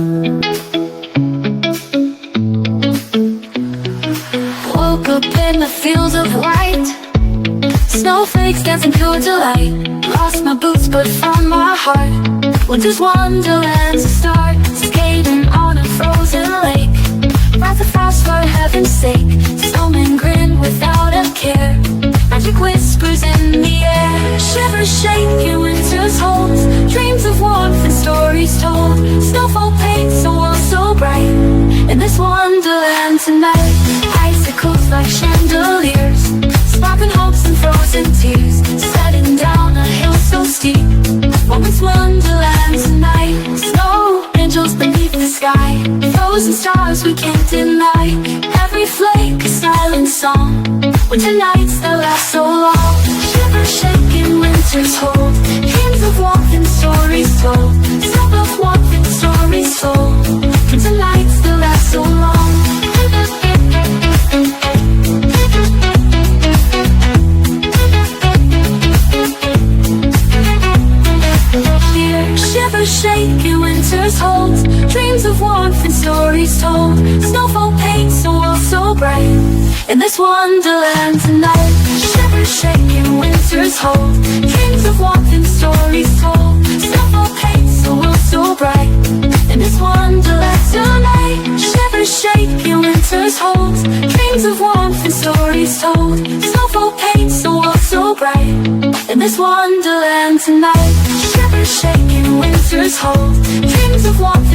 Woke up in the fields of white, snowflakes dancing pure delight. Lost my boots but found my heart. Winter's wonderland's a start. Skating on a frozen lake, ride the fast for heaven's sake. Snowmen grin without a care, magic whispers in the air. Shivers shake in winter's holds, dreams of warmth and stories told. Snowfall paints a world so bright in this wonderland tonight. Icicles like chandeliers, sparkling hopes and frozen tears. Setting down a hill so steep, moments wonderland tonight. Snow angels beneath the sky, frozen stars we can't deny. Every flake a silent song, winter nights that last so long. Shivers shake in winter's hold, dreams of warmth and stories told. Snow of warmth and stories told, winter nights that last so long. Shivers shake in winter's holds, dreams of warmth and stories told. Snowfall paints a world so bright in this wonderland tonight. Shivers shake in winter's hold, dreams of warmth and stories told. Snowfall paints a world so bright in this wonderland tonight. Shivers shake in winter's hold, dreams of warmth and stories told. Snowfall paints a world so bright in this wonderland tonight. Shivers shake in winter's hold, dreams of warmth